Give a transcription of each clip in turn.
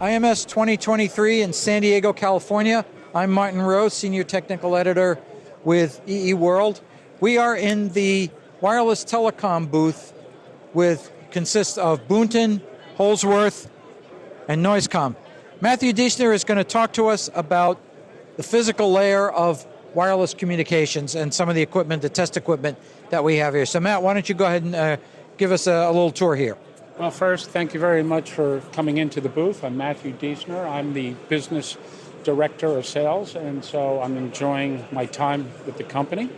IMS 2023 in San Diego, California. I'm Martin Rowe, Senior Technical Editor with EE World. We are in the Wireless Telecom booth, consists of Boonton, Holsworth, and Noisecom. Matthew Diesner is going to talk to us about the physical layer of wireless communications and some of the equipment, the test equipment that we have here. So Matt, why don't you go ahead and give us a little tour here. Well, first, thank you very much for coming into the booth. I'm Matthew Diesner. I'm the Business Director of Sales, and so I'm enjoying my time with the company.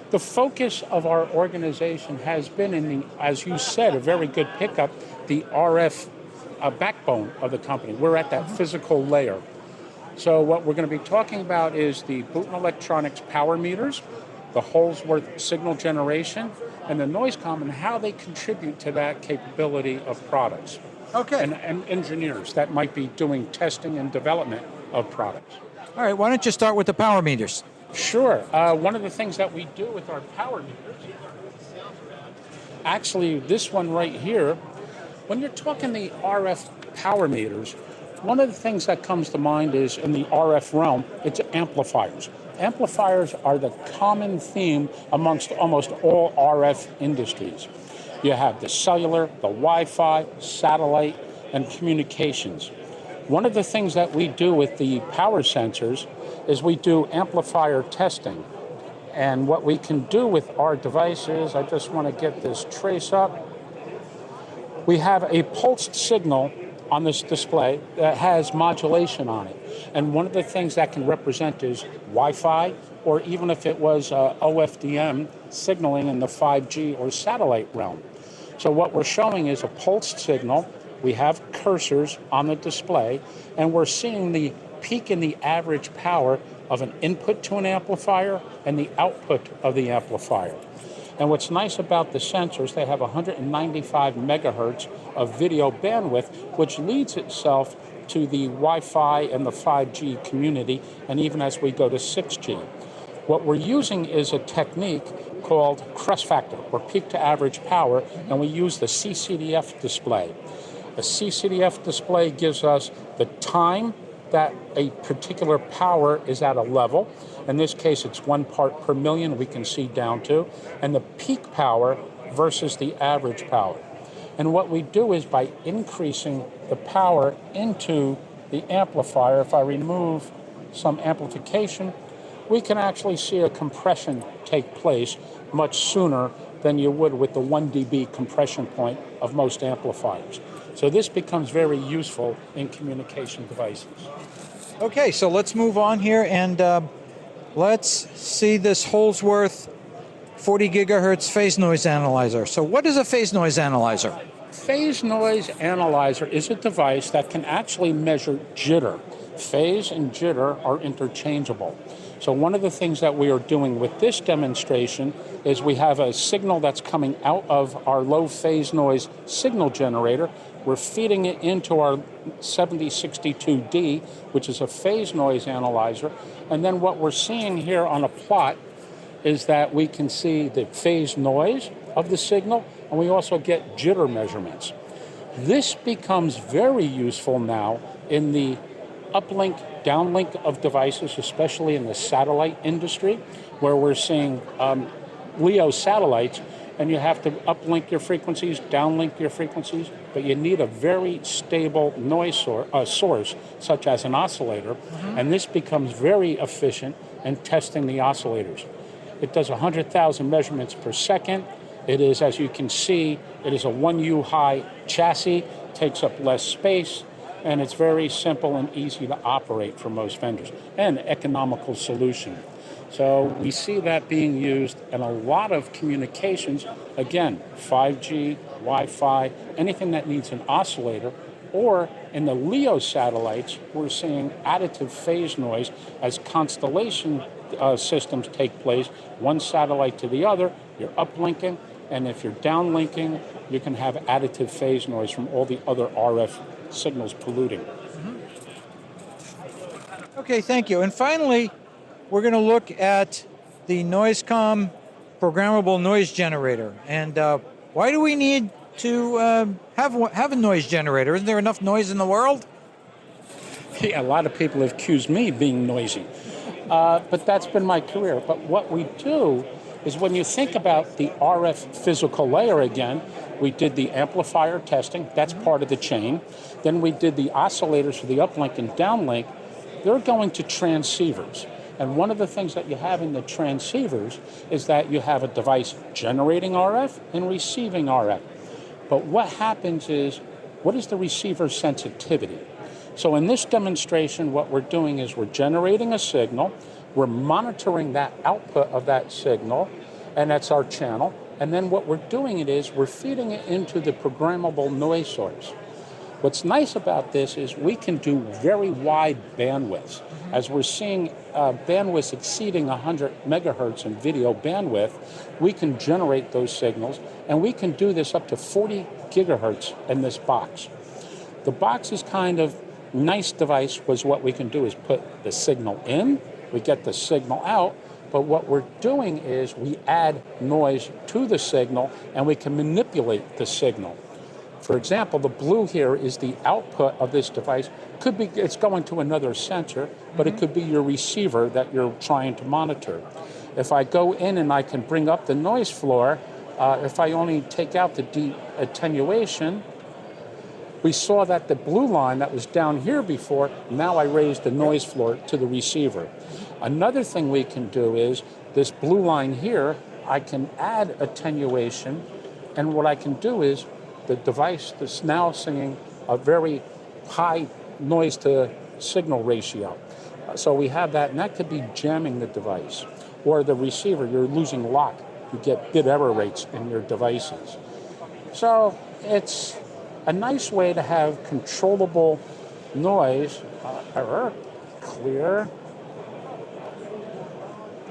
The focus of our organization has been in the, as you said, a very good pickup, the RF backbone of the company. We're at that physical layer. So what we're going to be talking about is the Boonton Electronics power meters, the Holsworth signal generation, and the Noisecom, and how they contribute to that capability of products. Okay. And engineers that might be doing testing and development of products. All right, why don't you start with the power meters? Sure. One of the things that we do with our power meters, actually this one right here, when you're talking the RF power meters, one of the things that comes to mind is in the RF realm, it's amplifiers. Amplifiers are the common theme amongst almost all RF industries. You have the cellular, the Wi-Fi, satellite, and communications. One of the things that we do with the power sensors is we do amplifier testing. And what we can do with our devices, I just want to get this trace up. We have a pulsed signal on this display that has modulation on it. And one of the things that can represent is Wi-Fi, or even if it was OFDM signaling in the 5G or satellite realm. So what we're showing is a pulsed signal. We have cursors on the display, and we're seeing the peak in the average power of an input to an amplifier and the output of the amplifier. And what's nice about the sensors, they have 195 megahertz of video bandwidth, which leads itself to the Wi-Fi and the 5G community, and even as we go to 6G. What we're using is a technique called crest factor, or peak to average power, and we use the CCDF display. A CCDF display gives us the time that a particular power is at a level. In this case, it's 1 part per million we can see down to, and the peak power versus the average power. And what we do is by increasing the power into the amplifier, if I remove some amplification, we can actually see a compression take place much sooner than you would with the 1 dB compression point of most amplifiers. So this becomes very useful in communication devices. Okay, so let's move on here and let's see this Holsworth 40 gigahertz phase noise analyzer. So what is a phase noise analyzer? Phase noise analyzer is a device that can actually measure jitter. Phase and jitter are interchangeable. So one of the things that we are doing with this demonstration is we have a signal that's coming out of our low phase noise signal generator. We're feeding it into our 7062D, which is a phase noise analyzer. And then what we're seeing here on a plot is that we can see the phase noise of the signal, and we also get jitter measurements. This becomes very useful now in the uplink, downlink of devices, especially in the satellite industry, where we're seeing LEO satellites, and you have to uplink your frequencies, downlink your frequencies, but you need a very stable noise source, such as an oscillator, and this becomes very efficient in testing the oscillators. It does 100,000 measurements per second. It is, as you can see, it is a 1U high chassis, takes up less space, and it's very simple and easy to operate for most vendors, and economical solution. So we see that being used in a lot of communications, again, 5G, Wi-Fi, anything that needs an oscillator, or in the LEO satellites, we're seeing additive phase noise as constellation systems take place, one satellite to the other, you're uplinking, and if you're downlinking, you can have additive phase noise from all the other RF signals polluting. Okay, thank you. And finally, we're going to look at the Noisecom programmable noise generator. And why do we need to have a noise generator? Isn't there enough noise in the world? Yeah, a lot of people have accused me of being noisy. But that's been my career. But what we do is when you think about the RF physical layer again, we did the amplifier testing, that's part of the chain. Then we did the oscillators for the uplink and downlink. They're going to transceivers. And one of the things that you have in the transceivers is that you have a device generating RF and receiving RF. But what happens is, what is the receiver sensitivity? So in this demonstration, what we're doing is we're generating a signal, we're monitoring that output of that signal, and that's our channel. And then what we're doing is we're feeding it into the programmable noise source. What's nice about this is we can do very wide bandwidths. As we're seeing bandwidths exceeding 100 megahertz in video bandwidth, we can generate those signals, and we can do this up to 40 gigahertz in this box. The box is kind of nice device was what we can do is put the signal in, we get the signal out, but what we're doing is we add noise to the signal and we can manipulate the signal. For example, the blue here is the output of this device. Could be, it's going to another sensor, but it could be your receiver that you're trying to monitor. If I go in and I can bring up the noise floor, if I only take out the de-attenuation, we saw that the blue line that was down here before, now I raised the noise floor to the receiver. Another thing we can do is this blue line here, I can add attenuation, and what I can do is the device that's now singing a very high noise to signal ratio. So we have that, and that could be jamming the device. Or the receiver, you're losing lock. You get bit error rates in your devices. So it's a nice way to have controllable noise, error, clear.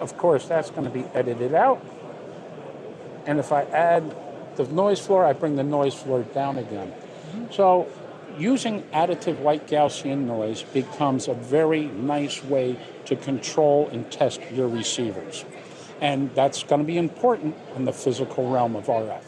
Of course, that's going to be edited out. And if I add the noise floor, I bring the noise floor down again. So using additive white Gaussian noise becomes a very nice way to control and test your receivers. And that's going to be important in the physical realm of RF.